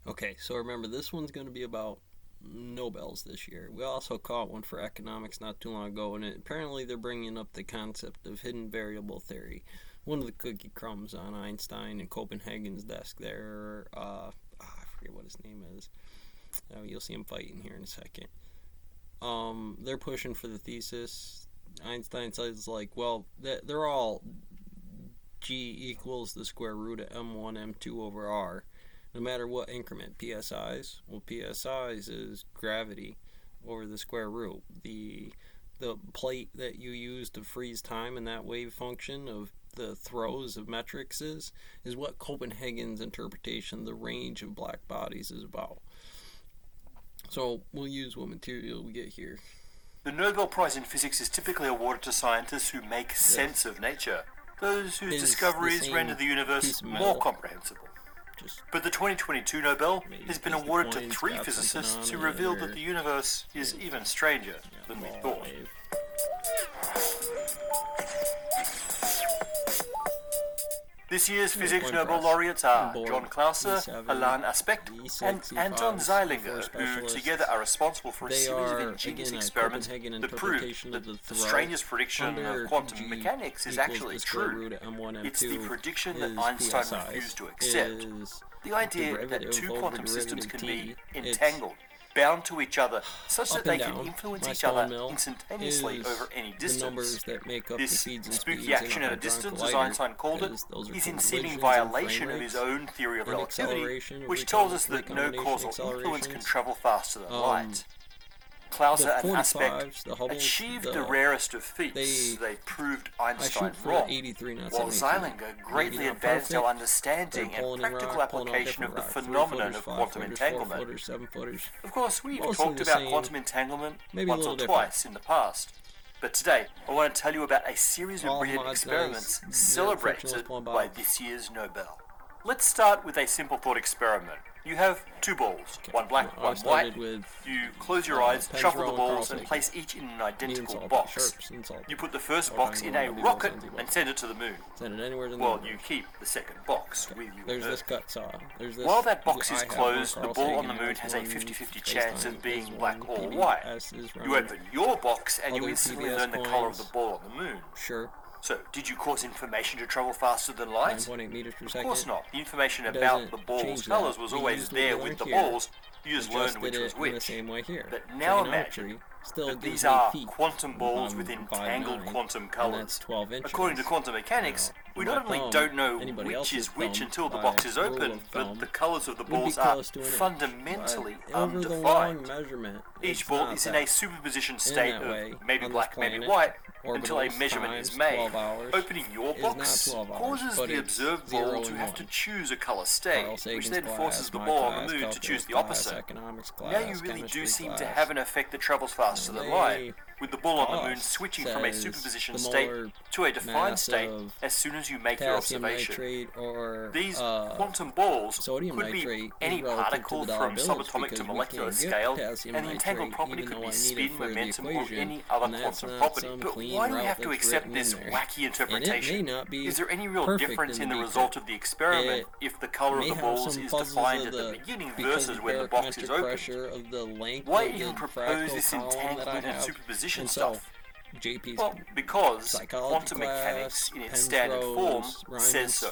Okay, so remember, this one's going to be about Nobels this year. We also caught one for economics not too long ago, and apparently they're bringing up the concept of hidden variable theory. One of the cookie crumbs on Einstein and Copenhagen's desk there. I forget what his name is. You'll see him fighting here in a second. They're pushing for the thesis. Einstein says, like, well, they're all g equals the square root of m1, m2 over r, no matter what increment. PSIs, well, PSIs is gravity over the square root. The plate that you use to freeze time in that wave function of the throws of metrics is what Copenhagen's interpretation of the range of black bodies is about. So we'll use what material we get here. The Nobel Prize in Physics is typically awarded to scientists who make sense of nature, those whose discoveries render the universe more comprehensible. But the 2022 Nobel has been awarded to 3 physicists who revealed that the universe is even stranger than we thought. This year's Physics Nobel laureates are John Clauser, Alain Aspect, and Anton Zeilinger, who together are responsible for a series of ingenious experiments that prove that the strangest prediction of quantum mechanics is actually true. It's the prediction that Einstein refused to accept. The idea that two quantum systems can be entangled, bound to each other, such that they can influence each other instantaneously over any distance. This spooky action at a distance, as Einstein called it, is in seeming violation of his own theory of relativity, which tells us that no causal influence can travel faster than light. Clauser and Aspect achieved the rarest of feats. They proved Einstein wrong, while Zeilinger greatly advanced our understanding and practical application of the phenomenon of quantum entanglement. Of course, we've talked about quantum entanglement once or twice in the past. But today, I want to tell you about a series of brilliant experiments celebrated by this year's Nobel. Let's start with a simple thought experiment. You have 2 balls, one black, one white. You close your eyes, shuffle the balls, and place each in an identical box. You put the first box in a rocket and send it to the moon. Well, you keep the second box with you. There's this cut saw. While that box is closed, the ball on the moon has a 50-50 chance of being black or white. You open your box and you instantly learn the color of the ball on the moon. Sure. So, did you cause information to travel faster than light? 9.8 meters per second. Of course not. The information about the ball's colors was always there with the balls. You just learned which was which. But now imagine that these are quantum balls with entangled quantum colors. According to quantum mechanics, we not only don't know which is which until the box is open, but the colors of the balls are fundamentally undefined. Each ball is in a superposition state of maybe black, maybe white, until a measurement is made. Opening your box causes the observed ball to have to choose a color state, which then forces the ball on the moon to choose the opposite. Now you really do seem to have an effect that travels faster than light, with the ball on the moon switching from a superposition state to a defined state as soon as you make your observation. These quantum balls could be any particle from subatomic to molecular scale, and the entangled property could be spin, momentum, or any other quantum property. But why do we have to accept this wacky interpretation? Is there any real difference in the result of the experiment if the color of the balls is defined at the beginning versus when the box is opened? Why even propose this entanglement and superposition stuff? Well, because quantum mechanics in its standard form says so.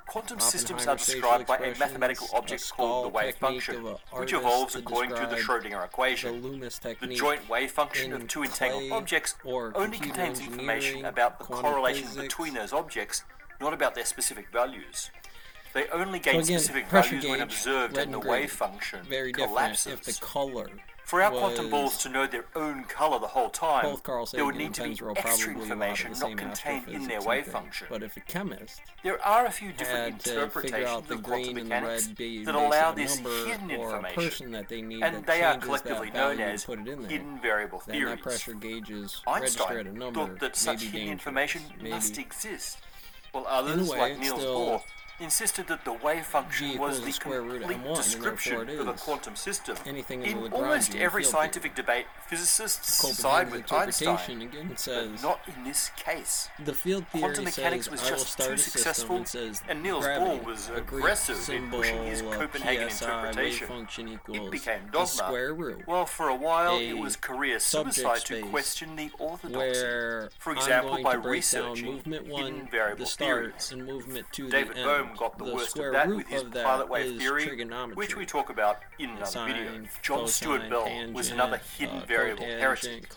Quantum systems are described by a mathematical object called the wave function, which evolves according to the Schrödinger equation. The joint wave function of 2 entangled objects only contains information about the correlations between those objects, not about their specific values. They only gain specific values when observed and the wave function collapses. For our quantum balls to know their own color the whole time, there would need to be extra information not contained in their wave function. There are a few different interpretations of quantum mechanics that allow this hidden information, and they are collectively known as hidden variable theories. Einstein thought that such hidden information must exist, while others, like Niels Bohr, insisted that the wave function was the complete description of a quantum system. In almost every scientific debate, physicists side with Einstein, but not in this case. The field theory quantum mechanics was just too successful, and Niels Bohr was aggressive in pushing his Copenhagen interpretation. It became dogma. Well, for a while, it was career suicide to question the orthodoxy. For example, by researching hidden variable theories. David Bohm got the worst of that with his pilot wave theory, which we talk about in another video. John Stuart Bell was another hidden variable heretic.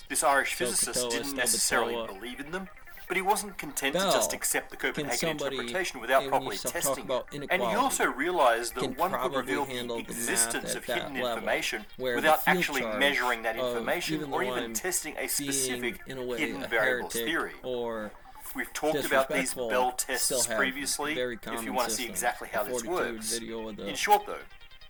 This Irish physicist didn't necessarily believe in them, but he wasn't content to just accept the Copenhagen interpretation without properly testing it. And he also realized that one could reveal the existence of hidden information without actually measuring that information or even testing a specific hidden variables theory. We've talked about these Bell tests previously, if you want to see exactly how this works. In short though,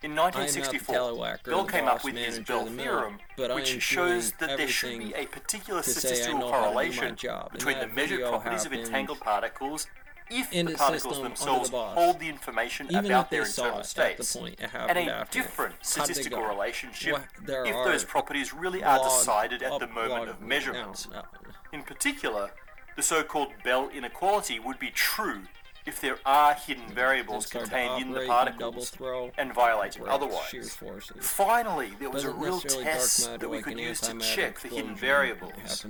in 1964, Bell came up with his Bell theorem, which shows that there should be a particular statistical correlation between the measured properties of entangled particles if the particles themselves hold the information about their internal states, and a different statistical relationship if those properties really are decided at the moment of measurement. In particular, the so-called Bell inequality would be true if there are hidden variables contained in the particles and violated otherwise. Finally, there was a real test that we could use to check for hidden variables.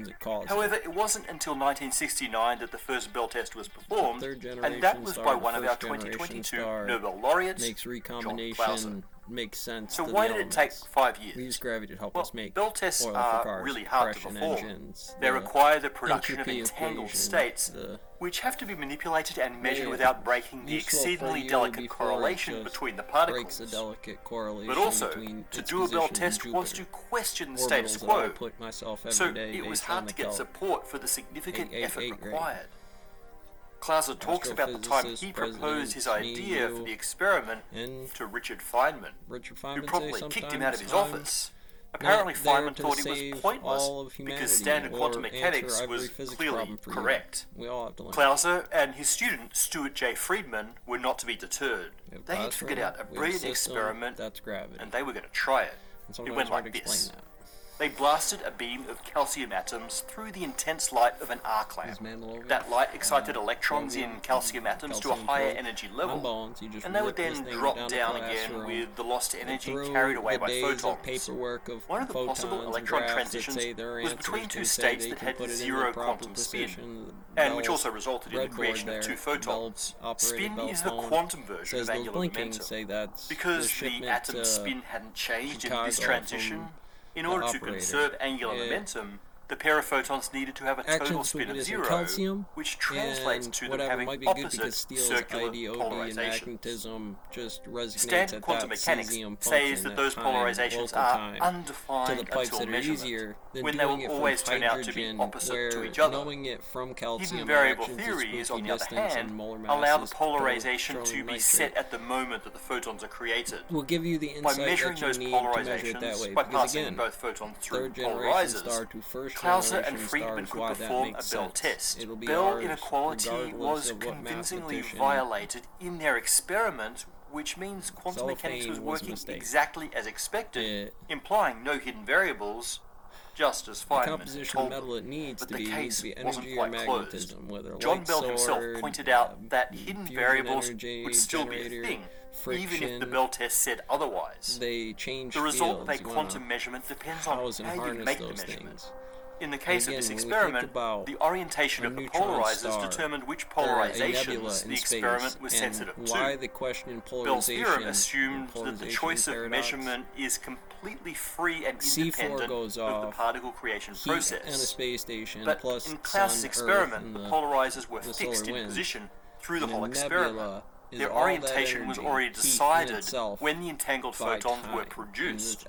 However, it wasn't until 1969 that the first Bell test was performed, and that was by one of our 2022 Nobel laureates, John Clauser. Makes sense. So why did it take 5 years? We use gravity to help us make Bell tests are really hard to perform. They require the production of entangled states, which have to be manipulated and measured without breaking the exceedingly delicate correlation between the particles. But also, to do a Bell test was to question the status quo, so it was hard to get support for the significant effort required. Clauser talks about the time he proposed his idea for the experiment to Richard Feynman, who promptly kicked him out of his office. Apparently Feynman thought it was pointless because standard quantum mechanics was clearly correct. Clauser and his student Stuart J. Friedman were not to be deterred. They had figured out a brilliant experiment and they were going to try it. It went like this. They blasted a beam of calcium atoms through the intense light of an arc lamp. That light excited electrons in calcium atoms to a higher energy level, and they would then drop down again with the lost energy carried away by photons. One of the possible electron transitions was between two states that had zero quantum spin, and which also resulted in the creation of two photons. Spin is the quantum version of angular momentum. Because the atom's spin hadn't changed in this transition, in order to conserve angular momentum, the pair of photons needed to have a total spin of zero, which translates to them having opposite circular polarizations. Standard quantum mechanics says that those polarizations are undefined until measurement, when they will always turn out to be opposite to each other. Hidden variable theories, on the other hand, allow the polarization to be set at the moment that the photons are created. By measuring those polarizations, by passing both photons through polarizers, Clauser and Friedman could perform a Bell test. Bell inequality was convincingly violated in their experiment, which means quantum mechanics was working exactly as expected, implying no hidden variables, just as Feynman told them. But the case wasn't quite closed. John Bell himself pointed out that hidden variables would still be a thing, even if the Bell test said otherwise. The result of a quantum measurement depends on how you make the measurement. In the case of this experiment, the orientation of the polarizers determined which polarizations the experiment was sensitive to. Bell's theorem assumed that the choice of measurement is completely free and independent of the particle creation process. But in Clauser's experiment, the polarizers were fixed in position through the whole experiment. their orientation was already decided when the entangled photons were produced.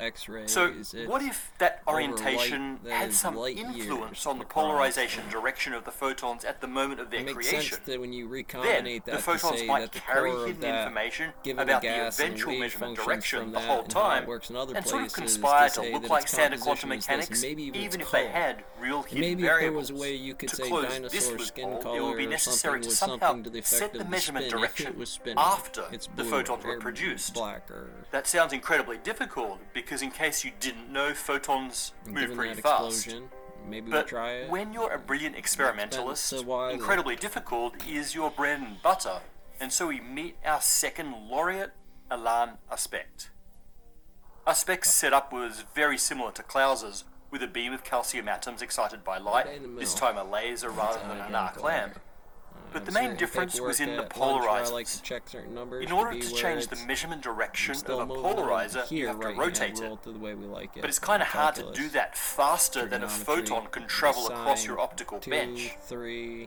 So what if that orientation had some influence on the polarization direction of the photons at the moment of their creation? When you then the photons might carry hidden information about the eventual measurement direction the whole time, and sort of conspire to look like standard quantum mechanics, even if they had real hidden variables. To close this loophole, it would be necessary to somehow set the measurement direction after the photons were produced. That sounds incredibly difficult, because in case you didn't know, photons move pretty fast. But when you're a brilliant experimentalist, incredibly difficult is your bread and butter. And so we meet our second laureate, Alain Aspect. Aspect's setup was very similar to Clauser's, with a beam of calcium atoms excited by light, this time a laser rather than an arc lamp. But the main difference was in the polarizers. In order to change the measurement direction of a polarizer, you have to rotate it. But it's kind of hard to do that faster than a photon can travel across your optical bench.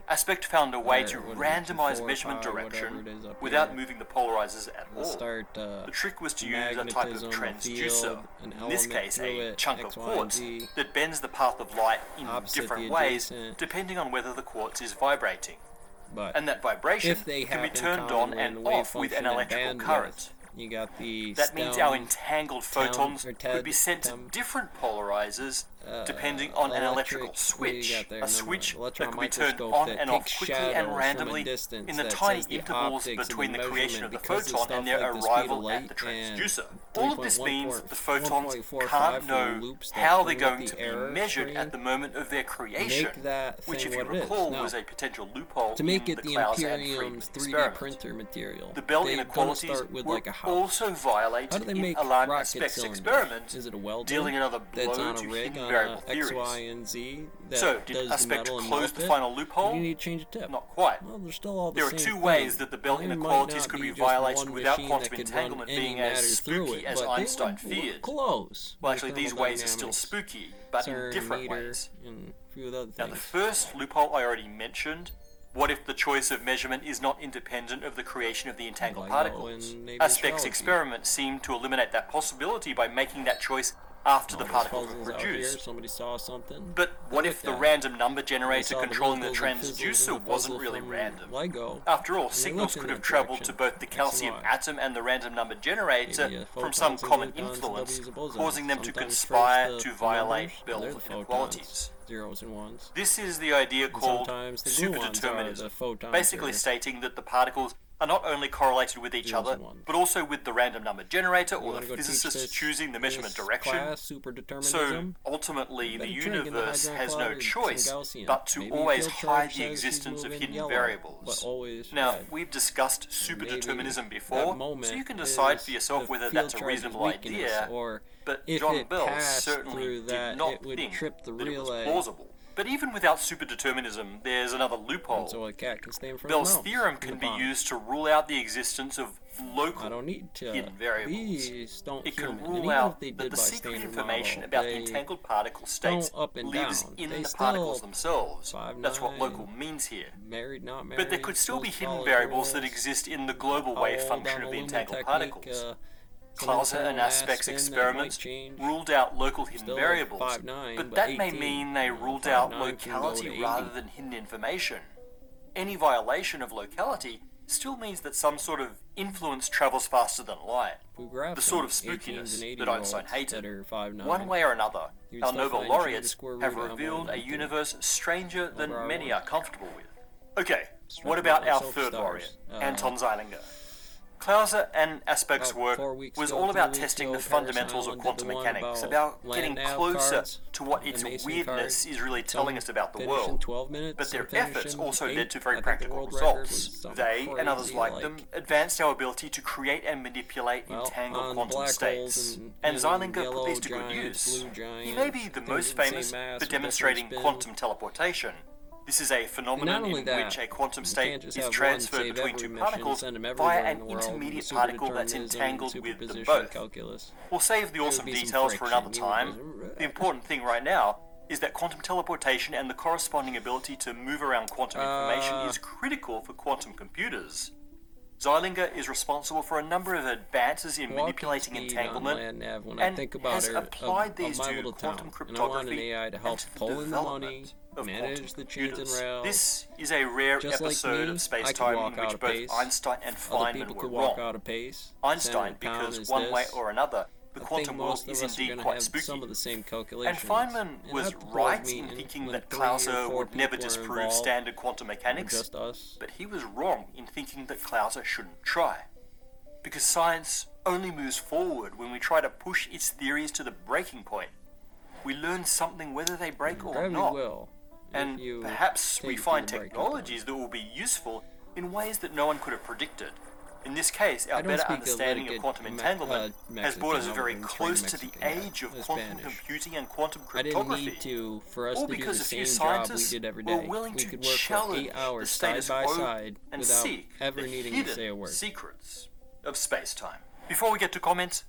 Aspect found a way to randomize measurement direction without moving the polarizers at all. The trick was to use a type of transducer, in this case a chunk of quartz, that bends the path of light in different ways depending on whether the quartz is vibrating. And that vibration can be turned on and off with an electrical current. That means our entangled photons could be sent to different polarizers depending on an electrical switch. A switch that could be turned on and off quickly and randomly in the tiny intervals between the creation of the photon and their arrival at the transducer. All of this means the photons can't know how they're going to be measured at the moment of their creation, which, if you recall, was a potential loophole in the Clauser and Friedmann experiment. The Bell inequalities were also violated in Alain Aspect's experiment, dealing another blow to hidden variable theories. So, did Aspect close the final loophole? Not quite. There are two ways that the Bell inequalities could be violated without quantum entanglement being as spooky as Einstein feared. Well, actually, these ways are still spooky, but in different ways. Now, the first loophole I already mentioned. What if the choice of measurement is not independent of the creation of the entangled particles? Aspect's experiment seemed to eliminate that possibility by making that choice after the particles were produced. But what if the random number generator controlling the transducer wasn't really random? After all, signals could have traveled to both the calcium atom and the random number generator from some common influence, causing them to conspire to violate Bell inequalities. This is the idea called superdeterminism, basically stating that the particles are not only correlated with each other, but also with the random number generator or the physicist choosing the measurement direction. So, ultimately, the universe has no choice but to always hide the existence of hidden variables. Now, we've discussed superdeterminism before, so you can decide for yourself whether that's a reasonable idea, but John Bell certainly did not think that it was plausible. But even without superdeterminism, there's another loophole. Bell's theorem can be used to rule out the existence of local hidden variables. It can rule out that the secret information about the entangled particle states lives in the particles themselves. That's what local means here. But there could still be hidden variables that exist in the global wave function of the entangled particles. Clauser and Aspect's experiments ruled out local hidden variables, but that may mean they ruled out locality rather than hidden information. Any violation of locality still means that some sort of influence travels faster than light, the sort of spookiness that Einstein hated. One way or another, our Nobel laureates have revealed a universe stranger than many are comfortable with. Okay, what about our third laureate, Anton Zeilinger? Clauser and Aspect's work was all about testing the fundamentals of quantum mechanics, about getting closer to what its weirdness is really telling us about the world. But their efforts also led to very practical results. They, and others like them, advanced our ability to create and manipulate entangled quantum states. And Zeilinger put these to good use. He may be the most famous for demonstrating quantum teleportation. This is a phenomenon in which a quantum state is transferred between two particles via an intermediate particle that's entangled with them both. We'll save the awesome details for another time. The important thing right now is that quantum teleportation and the corresponding ability to move around quantum information is critical for quantum computers. Zeilinger is responsible for a number of advances in manipulating entanglement and has applied these to quantum cryptography and to the development of quantum computers. This is a rare episode of space-time in which both Einstein and Feynman were wrong. Einstein, because one way or another, the quantum world is indeed quite spooky. And Feynman was right in thinking that Clauser would never disprove standard quantum mechanics, but he was wrong in thinking that Clauser shouldn't try. Because science only moves forward when we try to push its theories to the breaking point. We learn something whether they break or not. And perhaps we find technologies that will be useful in ways that no one could have predicted. In this case, our better understanding of quantum entanglement has brought us very close to the age of quantum computing and quantum cryptography. All because a few scientists were willing to challenge the status quo and seek the hidden secrets of space-time. Before we get to comments,